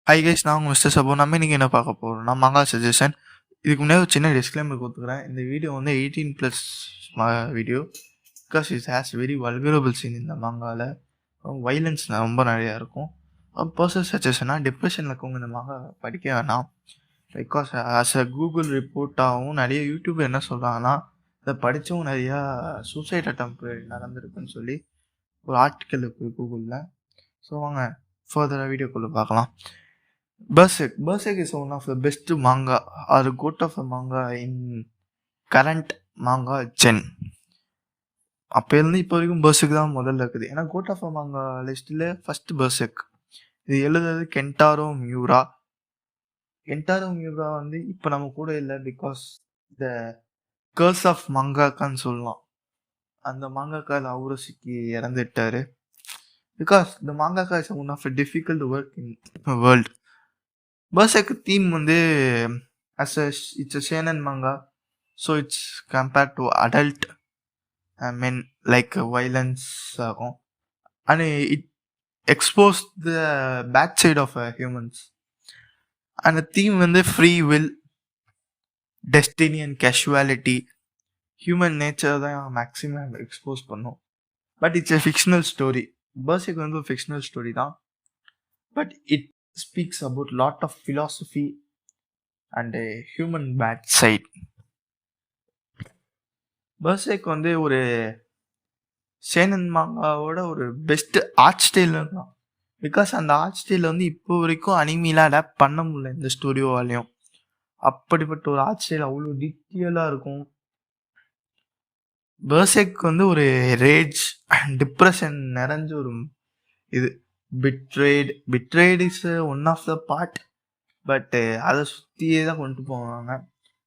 Hi guys, நான் உங்கள் mister சபோ. நம்ம இன்றைக்கி என்ன பார்க்க போகிறோம்னா மங்கா சஜஷன். இதுக்கு முன்னாடி ஒரு சின்ன டிஸ்க்ளைமர் கொடுத்துக்கிறேன். இந்த வீடியோ வந்து 18+ video, because it has very vulgarable scene. இந்த மங்காவில் வைலன்ஸ் ரொம்ப நிறையா இருக்கும். பர்சனல் சஜஷனாக டிப்ரெஷனில் இருக்கவங்க இந்த மங்கா படிக்க வேணாம். பிகாஸ் ஆஸ் அ கூகுள் ரிப்போர்ட்டாகவும் நிறைய யூடியூப் என்ன சொல்கிறாங்கன்னா, இதை படித்தவங்க நிறையா சூசைட் அட்டம் நடந்திருக்குன்னு சொல்லி ஒரு ஆர்டிக்கல் இருக்குது கூகுளில். ஸோ வாங்க ஃபர்தராக வீடியோக்குள்ளே பார்க்கலாம். Berserk is one of the best manga or goat of a manga in current manga gen. அப்போலேருந்து இப்போ வரைக்கும் Berserk தான் முதல்ல இருக்குது. ஏன்னா கோட் ஆஃப் அ மாங்கா லிஸ்ட்டில் ஃபஸ்ட்டு Berserk. இது எழுதுறது கென்டாரோ மியூரா. வந்து இப்போ நம்ம கூட இல்லை, பிகாஸ் த கர்ஸ் ஆஃப் மங்காக்கான்னு சொல்லலாம். அந்த மாங்காக்கால் அவரை சிக்கி இறந்துட்டார். Because the mangaka is one of a difficult work in world. Berserk theme வந்து it's a seinen manga, so it's compared to adult men like violence ஆகும். and it exposed the bad side of humans. and the theme வந்து free will, destiny and casuality, human nature தான் maximum expose பண்ணும். But it's a fictional story. Berserk வந்து ஒரு fictional story தான், but it speaks about lot of philosophy and a human bad side. Berserk வந்து ஒரு சேனன் மாங்காவோட ஒரு best art style தான். Because அந்த ஆர்ட் ஸ்டைல் வந்து இப்போ வரைக்கும் அனிமிலாம் அடாப்ட் பண்ண முடியல இந்த ஸ்டுடியோவாலையும். அப்படிப்பட்ட ஒரு ஆர்ட் ஸ்டைல் அவ்வளோ டீட்டெயிலாக இருக்கும். Berserk வந்து ஒரு ரேஜ் டிப்ரெஷன் நிறைஞ்ச ஒரு இது. Bitrate is one of the part, but அதை சுற்றியே தான் கொண்டு போவாங்க.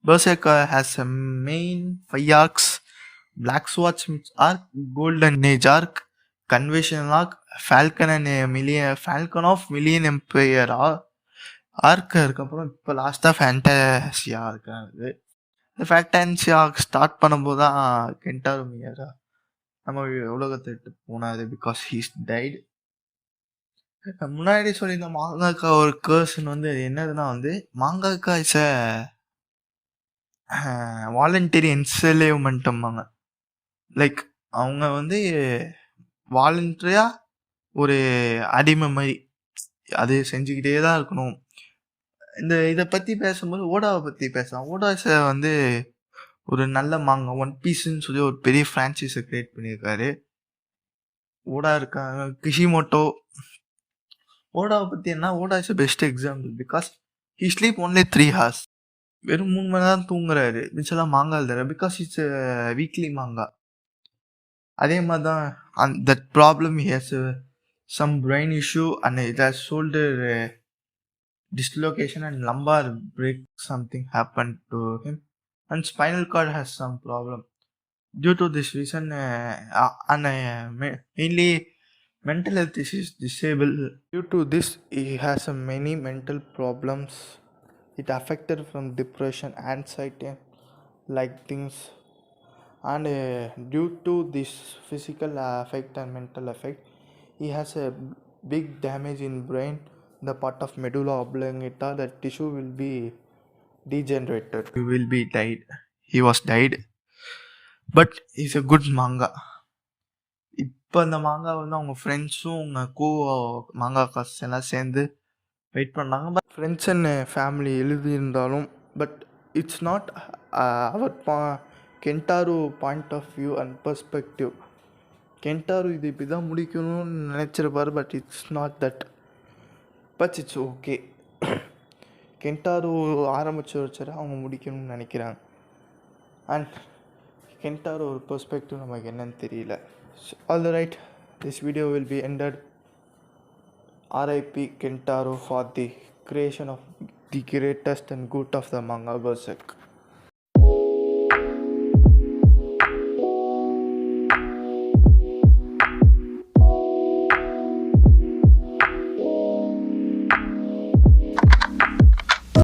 Berserk has a main 5 arcs: Black Swordsmith arc, Golden Age arc, Conventional arc, Falcon of Million Empire arc அதுக்கப்புறம் இப்போ லாஸ்ட்டாக ஃபேண்டசியா இருக்காது. இந்த ஃபேண்டசியா ஆர்க் ஸ்டார்ட் பண்ணும்போது தான் கென்டாரோ மியூரா நம்ம உலகத்தை விட்டு போனாரு, பிகாஸ் ஹீஸ் டைடு. முன்னாடி சொல்லியிருந்த மாங்காக்கா ஒரு கர்ஸ்ன்னு வந்து என்னதுன்னா வந்து மாங்காக்கா இஸ் வாலண்டரி என்சலேவ்மெண்ட்டும்பாங்க. லைக் அவங்க வந்து வாலண்டரியாக ஒரு அடிமை மாதிரி அது செஞ்சுக்கிட்டே தான் இருக்கணும். இதை பற்றி பேசும்போது ஓடாவை பற்றி பேசலாம். ஓடாஸை வந்து ஒரு நல்ல மாங்கா ஒன் பீஸ்ன்னு சொல்லி ஒரு பெரிய ஃப்ரான்ச்சைஸை க்ரியேட் பண்ணியிருக்காரு. ஓடா இருக்காங்க கிஷிமோட்டோ. ஓடாவை பற்றி என்ன, ஓடா is best example. Because he sleep only 3 hours. வெறும் 3 மணி நேரம் தூங்குறாரு, மிச்சலாம் மாங்கா எழுதுறாரு. பிகாஸ் இட்ஸ் வீக்லி மாங்கா. அதே மாதிரி தான் that problem he has some brain issue and it has shoulder dislocation and lumbar break, something happened to him, and spinal cord has some problem. Due to this reason and mainly mental health is disabled. Due to this he has many mental problems. It affected from depression, anxiety, like things. And due to this physical effect and mental effect, he has a big damage in brain, the part of medulla oblongata. That tissue will be degenerated. He will be died. He was died. But it's a good manga. இப்போ அந்த மாங்கா வந்து அவங்க ஃப்ரெண்ட்ஸும் அவங்க மாங்காக்காஸ் எல்லாம் சேர்ந்து wait பண்ணாங்க. பட் ஃப்ரெண்ட்ஸ் அண்ட் ஃபேமிலி எழுதியிருந்தாலும், but it's not our Kentaro point of view and perspective. Kentaro இது இப்படி தான் முடிக்கணும்னு நினச்சிருப்பார், but it's not that. But it's okay. Kentaro ஆரம்பித்து வச்சாரு, அவங்க முடிக்கணும்னு நினைக்கிறாங்க. அண்ட் கென்டாரோ ஒரு பெர்ஸ்பெக்டிவ் நமக்கு என்னன்னு தெரியல. All right, this video will be ended. RIP Kentaro for the creation of the greatest and good of the manga Berserk.